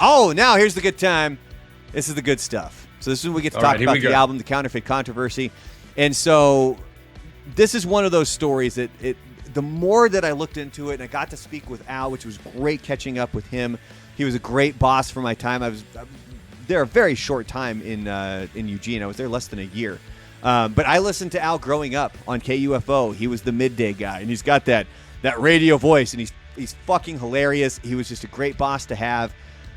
Oh, now here's the good time. This is the good stuff. So this is when we get to talk about the album, The Counterfeit Controversy. And so this is one of those stories that the more that I looked into it, and I got to speak with Al, which was great catching up with him. He was a great boss for my time. I was there a very short time in Eugene. I was there less than a year. But I listened to Al growing up on KUFO. He was the midday guy, and he's got that radio voice, and he's fucking hilarious. He was just a great boss to have.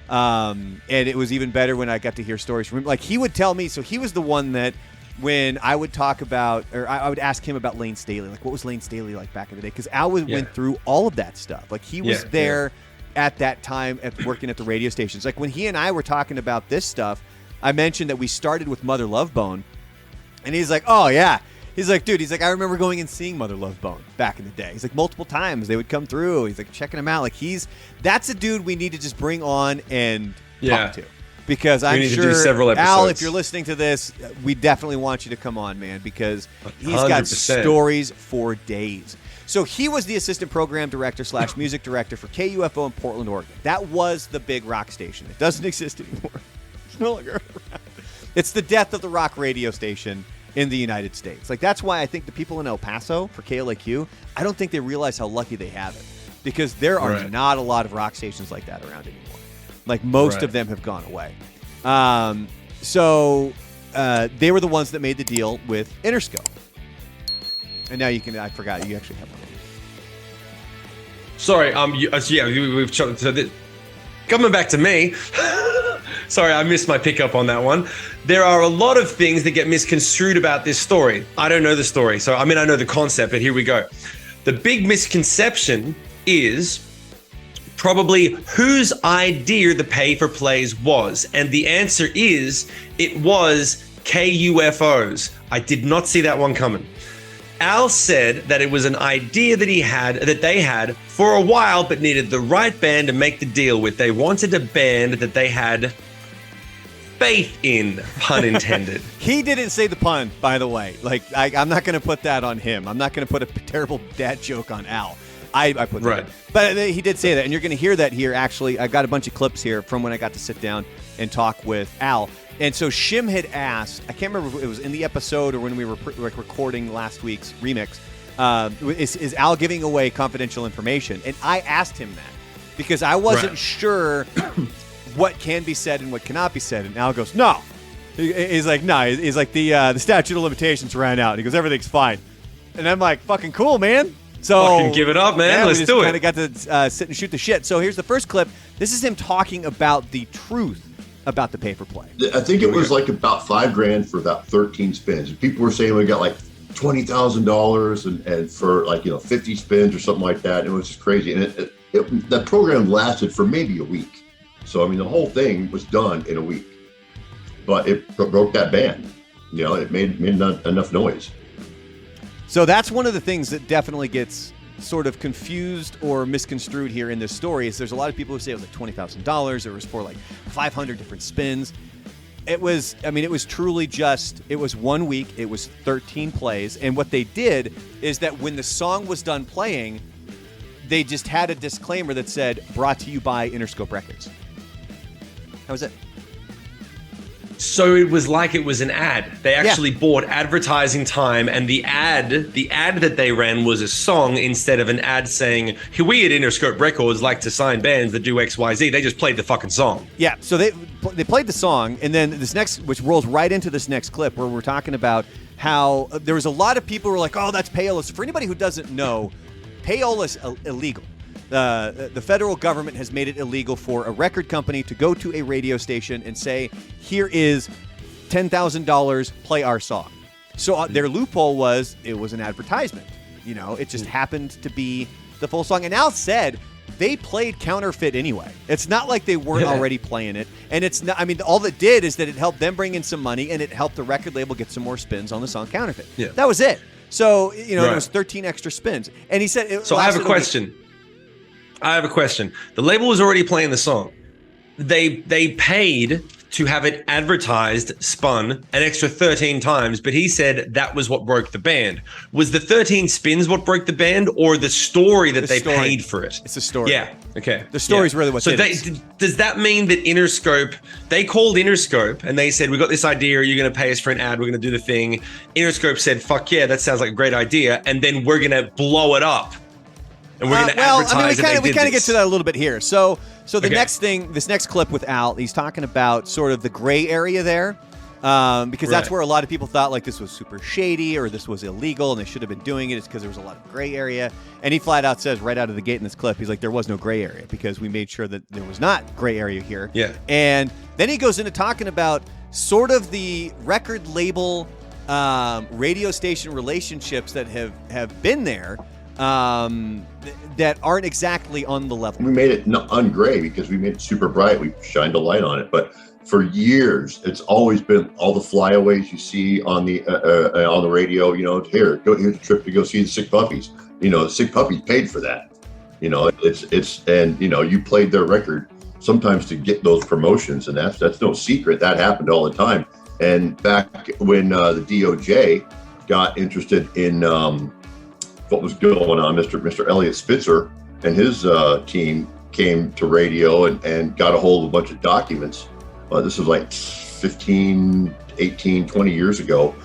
And it was even better when I got to hear stories from him. Like, he would tell me, so he was the one that when I would talk about, or I would ask him about Lane Staley, like, what was Lane Staley like back in the day? Because Al went through all of that stuff. Like, he was there at that time working at the radio stations. Like, when he and I were talking about this stuff, I mentioned that we started with Mother Love Bone, and he's like, oh, yeah. He's like, dude, I remember going and seeing Mother Love Bone back in the day. He's like, multiple times they would come through. He's like, checking him out. Like, that's a dude we need to just bring on and talk to. Because I'm sure, to do several episodes. Al, if you're listening to this, we definitely want you to come on, man, because he's got 100%. Stories for days. So he was the assistant program director / music director for KUFO in Portland, Oregon. That was the big rock station. It doesn't exist anymore. It's no longer around. It's the death of the rock radio station in the United States. Like, that's why I think the people in El Paso for KLAQ, I don't think they realize how lucky they have it, because there are not a lot of rock stations like that around anymore. Like, most of them have gone away. So they were the ones that made the deal with Interscope. And now I forgot, you actually have one. Sorry, we've so coming back to me. Sorry, I missed my pickup on that one. There are a lot of things that get misconstrued about this story. I don't know the story. So, I mean, I know the concept, but here we go. The big misconception is probably whose idea the pay-for-plays was. And the answer is, it was KUFO's. I did not see that one coming. Al said that it was an idea that they had for a while, but needed the right band to make the deal with. They wanted a band that they had faith in, pun intended. He didn't say the pun, by the way. Like, I'm not going to put that on him. I'm not going to put a terrible dad joke on Al. I put that in. But he did say that, and you're going to hear that here, actually. I got a bunch of clips here from when I got to sit down and talk with Al. And so Shim had asked, I can't remember if it was in the episode or when we were recording last week's remix, is Al giving away confidential information? And I asked him that because I wasn't sure what can be said and what cannot be said. And Al goes, no. He's like, no. He's like, the statute of limitations ran out. And he goes, everything's fine. And I'm like, fucking cool, man. So fucking give it up, man. Let's do it. Kind of got to sit and shoot the shit. So here's the first clip. This is him talking about the truth about the pay-for-play. I think it was like about $5,000 for about 13 spins. People were saying we got like $20,000 and for like 50 spins or something like that. It was just crazy, and the program lasted for maybe a week. So I mean, the whole thing was done in a week, but it broke that ban. It made not enough noise. So that's one of the things that definitely gets sort of confused or misconstrued here in this story. Is there's a lot of people who say it was like $20,000. It was for like 500 different spins. It was truly just, it was 1 week. It was 13 plays. And what they did is that when the song was done playing, they just had a disclaimer that said, brought to you by Interscope Records. That was it. So it was like it was an ad. They actually bought advertising time, and the ad that they ran was a song instead of an ad saying, we at Interscope Records like to sign bands that do XYZ. They just played the fucking song. Yeah, so they played the song, and then this next, which rolls right into this next clip where we're talking about how there was a lot of people who were like, oh, that's payola. So for anybody who doesn't know, payola is illegal. The federal government has made it illegal for a record company to go to a radio station and say, here is $10,000, play our song. So their loophole was, it was an advertisement. It just happened to be the full song. And Al said they played Counterfeit anyway. It's not like they weren't already playing it. And it's not, all it did is that it helped them bring in some money, and it helped the record label get some more spins on the song Counterfeit. Yeah. That was it. So, it was 13 extra spins. And he said, so I have a question. The label was already playing the song. They paid to have it advertised, spun an extra 13 times, but he said that was what broke the band. Was the 13 spins what broke the band, or the story that they paid for it? It's a story. Yeah. Okay. The story's really what did it. Does that mean that Interscope, they called Interscope and they said, we got this idea, you're going to pay us for an ad, we're going to do the thing. Interscope said, fuck yeah, that sounds like a great idea. And then we're going to blow it up. And we're going to advertise we kind of get to that a little bit here. So the next thing, this next clip with Al, he's talking about sort of the gray area there, because that's where a lot of people thought like this was super shady or this was illegal and they should have been doing it. It's because there was a lot of gray area. And he flat out says right out of the gate in this clip, he's like, there was no gray area because we made sure that there was not gray area here. Yeah. And then he goes into talking about sort of the record label, radio station relationships that have been there. That aren't exactly on the level. We made it ungray because we made it super bright. We shined a light on it. But for years, it's always been all the flyaways you see on the radio. You know, here's a trip to go see the Sick Puppies. You know, the Sick Puppies paid for that. You know, it's and you know, you played their record sometimes to get those promotions, and that's no secret. That happened all the time. And back when the DOJ got interested in what was going on, Mr. Elliot Spitzer and his team came to radio and got a hold of a bunch of documents. This was like 15, 18, 20 years ago.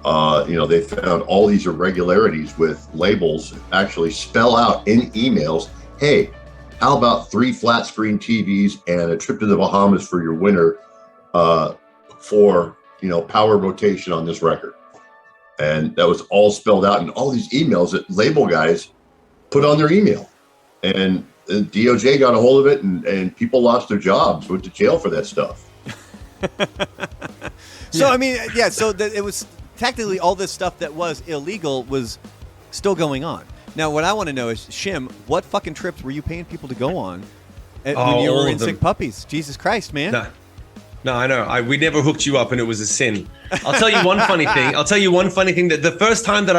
You know, they found all these irregularities with labels actually spell out in emails, hey, how about 3 flat screen TVs and a trip to the Bahamas for your winter for, you know, power rotation on this record. And that was all spelled out in all these emails that label guys put on their email. And the DOJ got a hold of it, and people lost their jobs, went to jail for that stuff. So, I mean, yeah, so it was technically all this stuff that was illegal was still going on. Now, what I want to know is, Shim, what fucking trips were you paying people to go on when you were in Sick Puppies? Jesus Christ, man. No, I know. We never hooked you up, and it was a sin. I'll tell you one funny thing. That the first time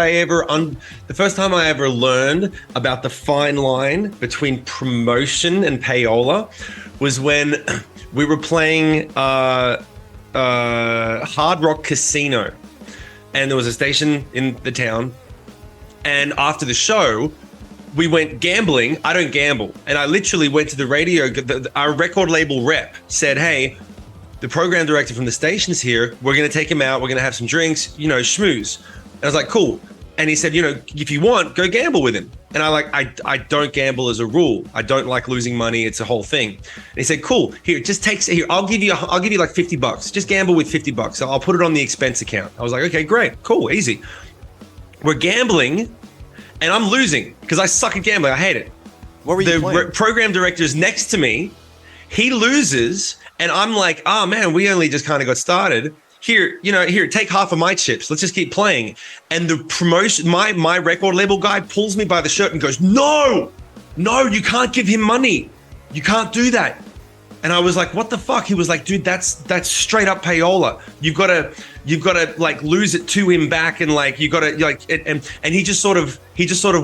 I ever learned about the fine line between promotion and payola was when we were playing Hard Rock Casino, and there was a station in the town. And after the show, we went gambling. I don't gamble, and I literally went to the radio. Our record label rep said, "Hey, the program director from the station's here. We're going to take him out. We're going to have some drinks, you know, schmooze." And I was like, cool. And he said, you know, if you want, go gamble with him. And I don't gamble as a rule. I don't like losing money. It's a whole thing. And he said, cool. Here, I'll give you like $50. Just gamble with $50. So I'll put it on the expense account. I was like, okay, great, cool, easy. We're gambling, and I'm losing because I suck at gambling. I hate it. What were you playing? The program director's next to me. He loses. And I'm like, oh man, we only just kind of got started. Here, take half of my chips. Let's just keep playing. And the promotion, my record label guy pulls me by the shirt and goes, no, you can't give him money. You can't do that. And I was like, what the fuck? He was like, dude, that's straight up payola. You've got to like lose it to him back, and like you got to like, and he just sort of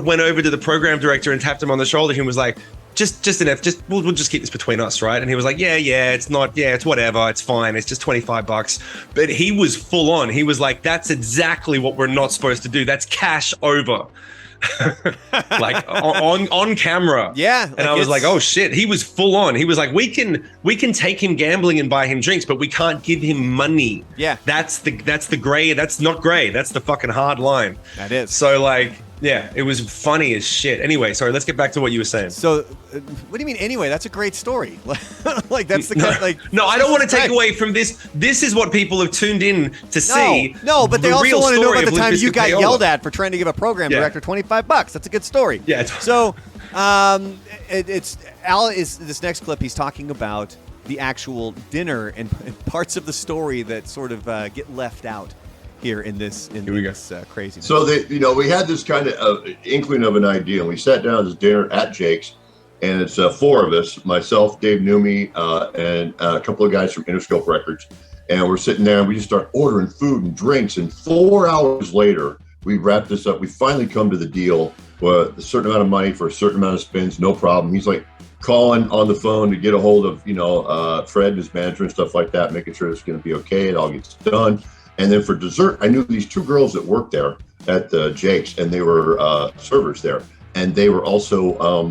went over to the program director and tapped him on the shoulder and was like, we'll just keep this between us, right? And he was like, yeah, it's whatever, it's fine, it's just $25. But he was full on. He was like, that's exactly what we're not supposed to do. That's cash over. Like on camera. Yeah. And I was like, oh shit. He was full on. He was like, we can take him gambling and buy him drinks, but we can't give him money. Yeah. That's the gray. That's not gray. That's the fucking hard line. That is. So like, yeah, it was funny as shit. Anyway, sorry, let's get back to what you were saying. So, what do you mean anyway? That's a great story. Like, that's the kind like... No, I don't want to take away from this. This is what people have tuned in to see. No, but they also want to know about the time you got yelled at for trying to give a program director $25. That's a good story. Yeah. So, it's Al is this next clip. He's talking about the actual dinner and parts of the story that sort of get left out here in this craziness. So we had this kind of inkling of an idea, and we sat down at this dinner at Jake's, and it's 4 of us, myself, Dave Newmy, and a couple of guys from Interscope Records, and we're sitting there and we just start ordering food and drinks, and 4 hours later we wrap this up. We finally come to the deal with a certain amount of money for a certain amount of spins, no problem. He's like, calling on the phone to get a hold of, Fred and his manager and stuff like that, making sure it's going to be okay. It all gets done. And then for dessert, I knew these 2 girls that worked there at Jake's, and they were servers there. And they were also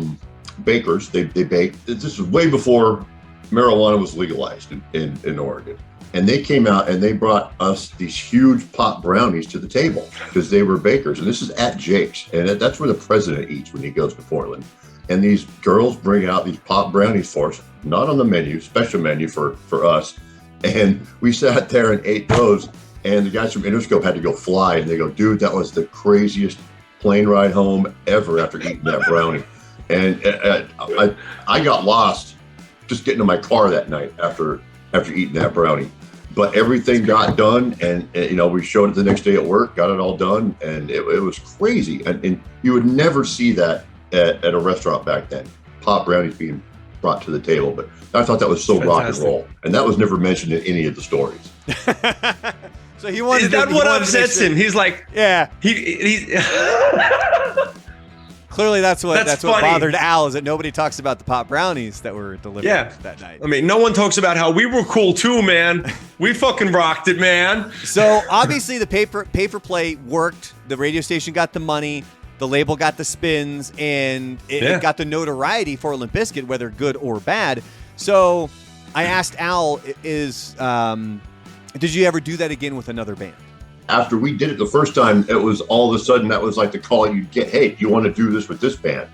bakers. They baked. This was way before marijuana was legalized in Oregon. And they came out and they brought us these huge pot brownies to the table because they were bakers. And this is at Jake's. And that's where the president eats when he goes to Portland. And these girls bring out these pot brownies for us, not on the menu, special menu for us. And we sat there and ate those. And the guys from Interscope had to go fly. And they go, dude, that was the craziest plane ride home ever after eating that brownie. And I got lost just getting to my car that night after eating that brownie. But everything got done, and we showed it the next day at work, got it all done, and it was crazy. And you would never see that at a restaurant back then, pot brownies being brought to the table. But I thought that was so rock and roll, and that was never mentioned in any of the stories. So he wanted. Is that what upsets him? He's like, yeah. He Clearly, that's what bothered Al, is that nobody talks about the pot brownies that were delivered that night. I mean, no one talks about how we were cool too, man. We fucking rocked it, man. So obviously, the pay for play worked. The radio station got the money. The label got the spins, and it got the notoriety for Limp Bizkit, whether good or bad. So I asked Al, did you ever do that again with another band? After we did it the first time, it was all of a sudden, that was like the call you'd get, hey, do you want to do this with this band?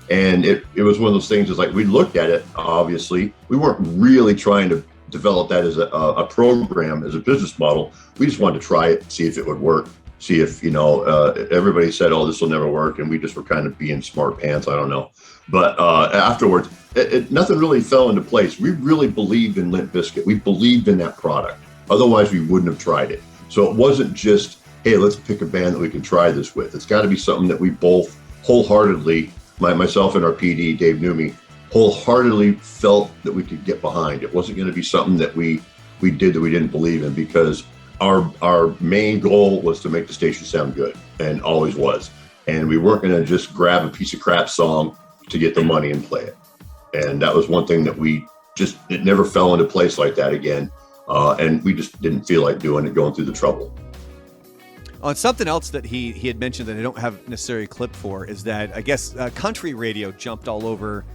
And it was one of those things, it's like we looked at it, obviously. We weren't really trying to develop that as a program, as a business model. We just wanted to try it, see if it would work, see if, everybody said, oh, this will never work. And we just were kind of being smart pants, I don't know. But afterwards, nothing really fell into place. We really believed in Limp Bizkit. We believed in that product. Otherwise, we wouldn't have tried it. So it wasn't just, hey, let's pick a band that we can try this with. It's got to be something that we both wholeheartedly, myself and our PD, Dave Newmy, wholeheartedly felt that we could get behind. It wasn't going to be something that we did that we didn't believe in, because our main goal was to make the station sound good, and always was. And we weren't going to just grab a piece of crap song to get the money and play it. And that was one thing that it never fell into place like that again. And we just didn't feel like doing it, going through the trouble. Oh, and something else that he had mentioned that I don't have necessarily a clip for is that I guess country radio jumped all over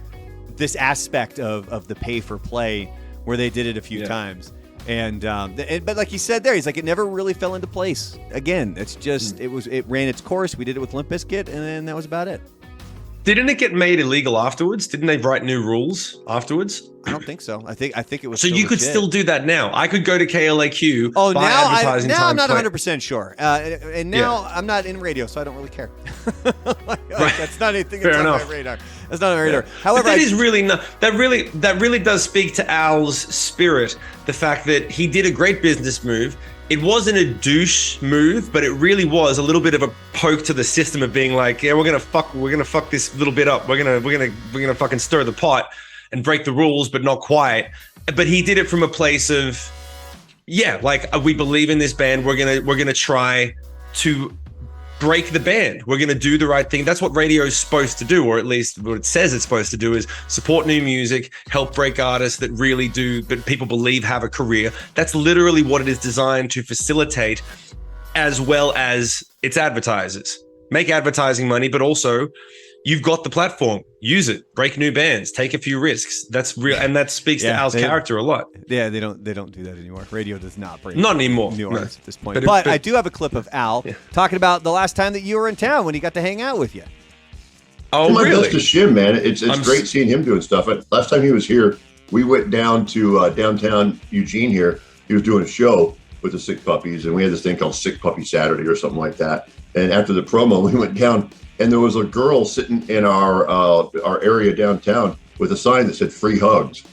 this aspect of the pay for play, where they did it a few times. But like he said there, he's like, it never really fell into place. Again, it's just it ran its course. We did it with Limp Bizkit, and then that was about it. Didn't it get made illegal afterwards? Didn't they write new rules afterwards? I don't think so. I think it was. So you could still do that now. I could go to KLAQ. Oh, now I'm not 100% sure. And now I'm not in radio, so I don't really care. That's not anything that's on my radar. That's not on my radar. However, but that really does speak to Al's spirit. The fact that he did a great business move. It wasn't a douche move, but it really was a little bit of a poke to the system of being like, yeah, we're gonna fuck this little bit up. We're gonna fucking stir the pot and break the rules, but not quite. But he did it from a place of, we believe in this band. We're gonna try to break the band. We're gonna do the right thing. That's what radio is supposed to do, or at least what it says it's supposed to do, is support new music, help break artists that really do, but people believe have a career. That's literally what it is designed to facilitate, as well as its advertisers. Make advertising money, but also you've got the platform. Use it. Break new bands. Take a few risks. That's real, and that speaks to Al's character a lot. Yeah, they don't do that anymore. Radio does not break. Not anymore. New artists at this point. But I do have a clip of Al talking about the last time that you were in town when he got to hang out with you. Oh, really? Best to Shim, man. It's great seeing him doing stuff. Last time he was here, we went down to downtown Eugene here. He was doing a show with the Sick Puppies, and we had this thing called Sick Puppy Saturday or something like that. And after the promo, we went down, and there was a girl sitting in our area downtown with a sign that said "Free Hugs."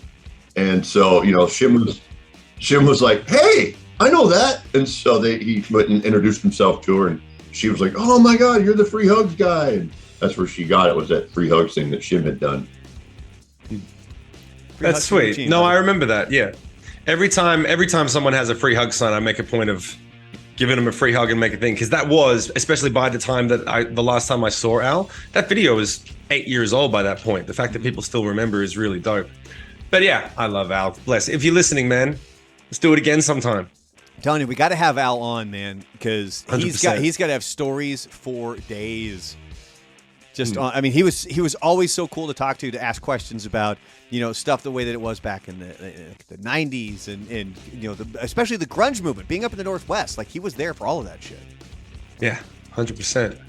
And so, Shim was like, "Hey, I know that." And so he went and introduced himself to her, and she was like, "Oh my God, you're the Free Hugs guy." And that's where she got it, was that Free Hugs thing that Shim had done. That's sweet. No, I remember that. Yeah. Every time someone has a free hug sign, I make a point of giving him a free hug and make a thing. Because that was, especially by the time that the last time I saw Al, that video was 8 years old by that point. The fact that people still remember is really dope. But yeah, I love Al. Bless. If you're listening, man, let's do it again sometime. I'm telling you, we got to have Al on, man, because he's got to have stories for days. I mean, he was always so cool to talk to ask questions about, stuff the way that it was back in the 90s and especially the grunge movement, being up in the Northwest. Like, he was there for all of that shit. Yeah, 100%.